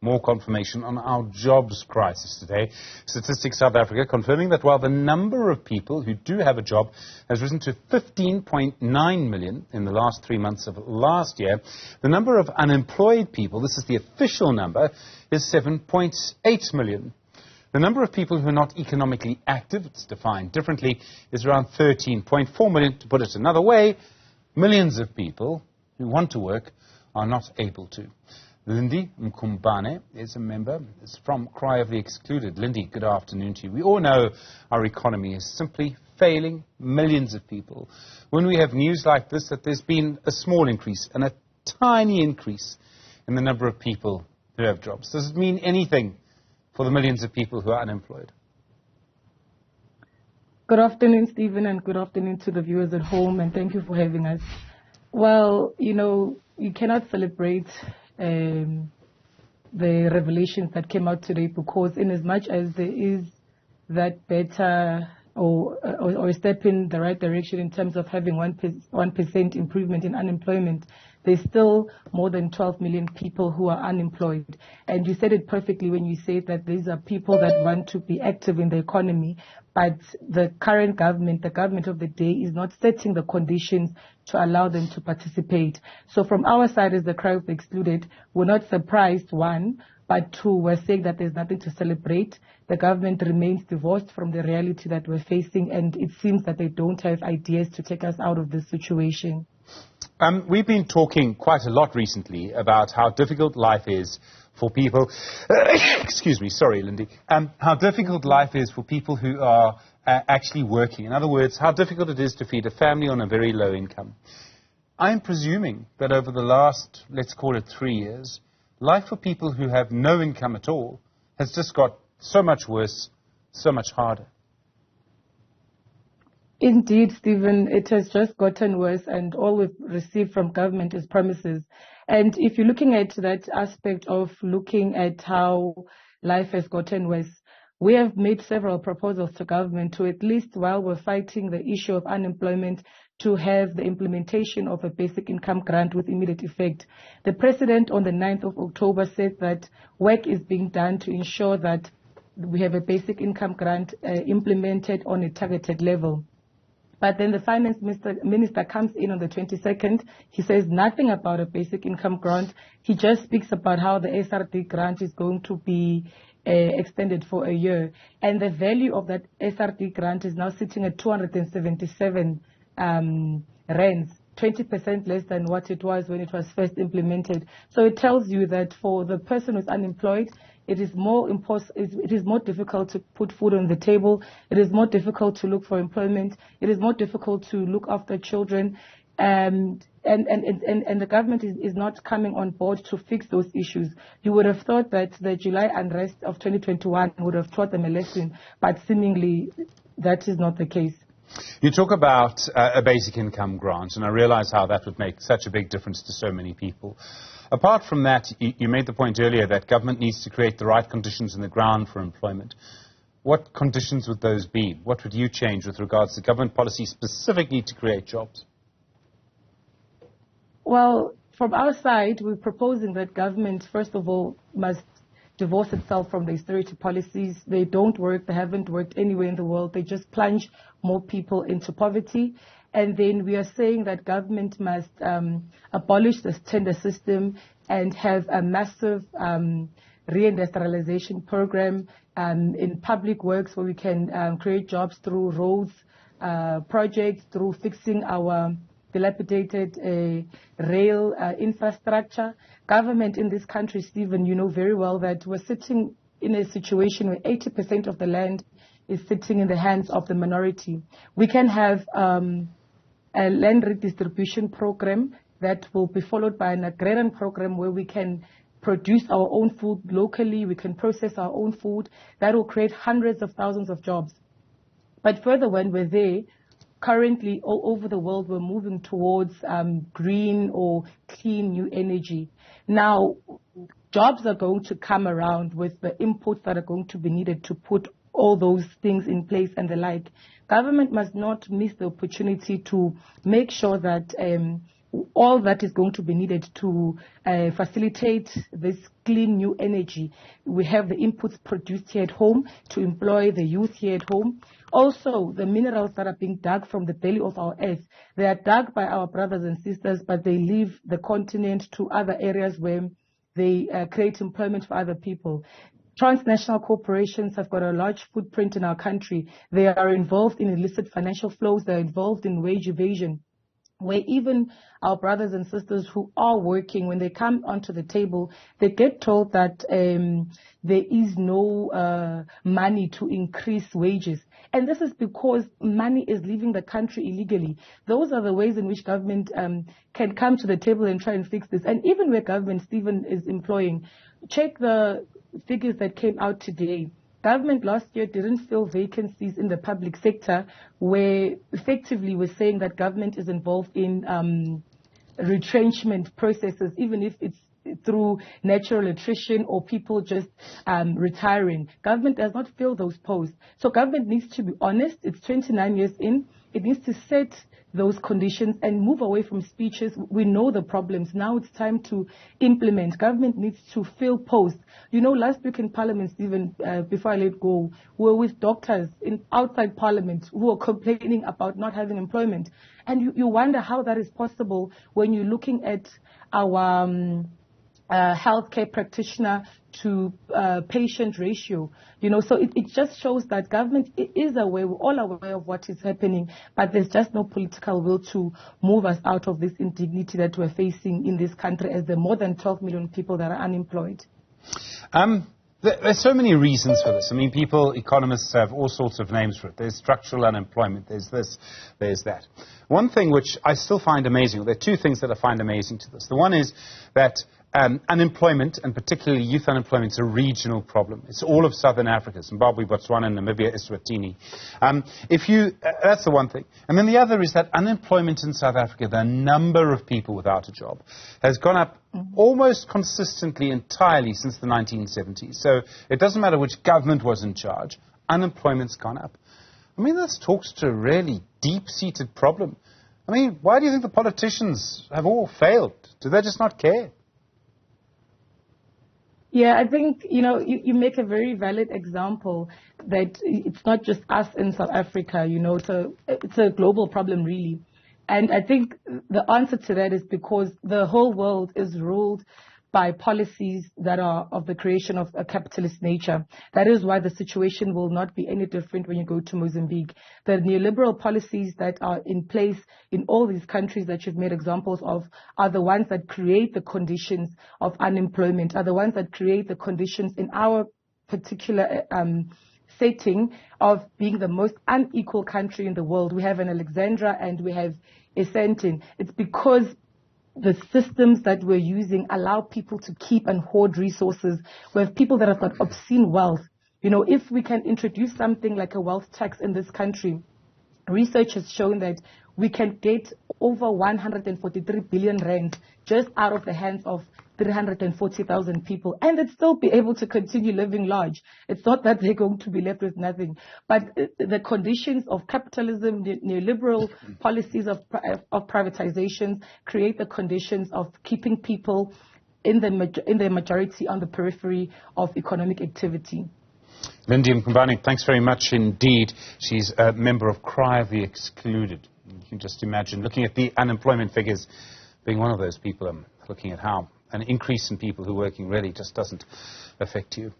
More confirmation on our jobs crisis today. Statistics South Africa confirming that while the number of people who do have a job has risen to 15.9 million in the last 3 months of last year, the number of unemployed people, this is the official number, is 7.8 million. The number of people who are not economically active, it's defined differently, is around 13.4 million. To put it another way, millions of people who want to work are not able to. Lindi, Mkhumbane, is a member. It's from Cry of the Xcluded. Lindi, good afternoon to you. We all know our economy is simply failing millions of people. When we have news like this, that there's been a small increase and a tiny increase in the number of people who have jobs, does it mean anything for the millions of people who are unemployed? Good afternoon, Stephen, and good afternoon to the viewers at home, and thank you for having us. Well, you cannot celebrate the revelations that came out today, because in as much as there is that better or a step in the right direction in terms of having 1% improvement in unemployment, there's still more than 12 million people who are unemployed. And you said it perfectly when you said that these are people that want to be active in the economy, but the current government, the government of the day, is not setting the conditions to allow them to participate. So from our side, as the Cry of the Xcluded, we're not surprised, one, but two, we're saying that there's nothing to celebrate. The government remains divorced from the reality that we're facing, and it seems that they don't have ideas to take us out of this situation. We've been talking quite a lot recently about how difficult life is for people, excuse me, sorry, Lindi, how difficult life is for people who are actually working. In other words, how difficult it is to feed a family on a very low income. I'm presuming that over the last, let's call it 3 years, life for people who have no income at all has just got so much worse, so much harder. Indeed, Stephen, it has just gotten worse, and all we've received from government is promises. And if you're looking at that aspect of looking at how life has gotten worse, we have made several proposals to government to, at least while we're fighting the issue of unemployment, to have the implementation of a basic income grant with immediate effect. The President on the 9th of October said that work is being done to ensure that we have a basic income grant implemented on a targeted level. But then the finance minister comes in on the 22nd. He says nothing about a basic income grant. He just speaks about how the SRD grant is going to be extended for a year. And the value of that SRD grant is now sitting at 277 rands, 20% less than what it was when it was first implemented. So it tells you that for the person who's unemployed, it is more difficult to put food on the table. It is more difficult to look for employment. It is more difficult to look after children. And the government is not coming on board to fix those issues. You would have thought that the July unrest of 2021 would have taught them a lesson, but seemingly that is not the case. You talk about a basic income grant, and I realize how that would make such a big difference to so many people. Apart from that, you made the point earlier that government needs to create the right conditions in the ground for employment. What conditions would those be? What would you change with regards to government policy specifically to create jobs? Well, from our side, we're proposing that government, first of all, must divorce itself from the austerity policies. They don't work. They haven't worked anywhere in the world. They just plunge more people into poverty. And then we are saying that government must abolish the tender system and have a massive reindustrialization program in public works, where we can create jobs through roads projects, through fixing our dilapidated rail infrastructure. Government in this country, Stephen, you know very well that we're sitting in a situation where 80% of the land is sitting in the hands of the minority. We can have a land redistribution program that will be followed by an agrarian program where we can produce our own food locally, we can process our own food. That will create hundreds of thousands of jobs. But further, when we're there, currently all over the world, we're moving towards green or clean new energy. Now, jobs are going to come around with the inputs that are going to be needed to put all those things in place and the like. Government must not miss the opportunity to make sure that all that is going to be needed to facilitate this clean new energy. We have the inputs produced here at home to employ the youth here at home. Also, the minerals that are being dug from the belly of our earth, they are dug by our brothers and sisters, but they leave the continent to other areas where they create employment for other people. Transnational corporations have got a large footprint in our country. They are involved in illicit financial flows. They're involved in wage evasion, where even our brothers and sisters who are working, when they come onto the table, they get told that there is no money to increase wages. And this is because money is leaving the country illegally. Those are the ways in which government can come to the table and try and fix this. And even where government, Stephen, is employing, check the figures that came out today. Government last year didn't fill vacancies in the public sector, where effectively we're saying that government is involved in retrenchment processes, even if it's through natural attrition or people just retiring. Government does not fill those posts. So government needs to be honest. It's 29 years in. It needs to set those conditions and move away from speeches. We know the problems. Now it's time to implement. Government needs to fill posts. You know, last week in Parliament, Stephen, before I let go, we were with doctors outside Parliament who were complaining about not having employment. And you wonder how that is possible when you're looking at our healthcare practitioner to patient ratio, you know, so it just shows that government is aware, we're all aware of what is happening, but there's just no political will to move us out of this indignity that we're facing in this country as there are more than 12 million people that are unemployed. There's so many reasons for this. I mean, economists have all sorts of names for it. There's structural unemployment, there's this, there's that. One thing which I still find amazing, there are two things that I find amazing to this. The one is that unemployment, and particularly youth unemployment, is a regional problem. It's all of southern Africa, Zimbabwe, Botswana, Namibia, Eswatini. That's the one thing. And then the other is that unemployment in South Africa, the number of people without a job, has gone up almost consistently entirely since the 1970s. So it doesn't matter which government was in charge, unemployment's gone up. I mean, this talks to a really deep-seated problem. I mean, why do you think the politicians have all failed? Do they just not care? Yeah, I think, you know, you make a very valid example that it's not just us in South Africa, you know, it's a global problem, really. And I think the answer to that is because the whole world is ruled by policies that are of the creation of a capitalist nature. That is why the situation will not be any different when you go to Mozambique. The neoliberal policies that are in place in all these countries that you've made examples of are the ones that create the conditions of unemployment, are the ones that create the conditions in our particular setting of being the most unequal country in the world. We have an Alexandra and we have a Sentin. It's because the systems that we're using allow people to keep and hoard resources. We have people that have got obscene wealth. You know, if we can introduce something like a wealth tax in this country, research has shown that we can get over 143 billion rand just out of the hands of 340,000 people, and they'd still be able to continue living large. It's not that they're going to be left with nothing, but the conditions of capitalism, the neoliberal policies of privatizations create the conditions of keeping people in the majority on the periphery of economic activity. Lindi Mkhumbane, thanks very much indeed. She's a member of Cry of the Excluded. You can just imagine looking at the unemployment figures, being one of those people, looking at how an increase in people who are working really just doesn't affect you.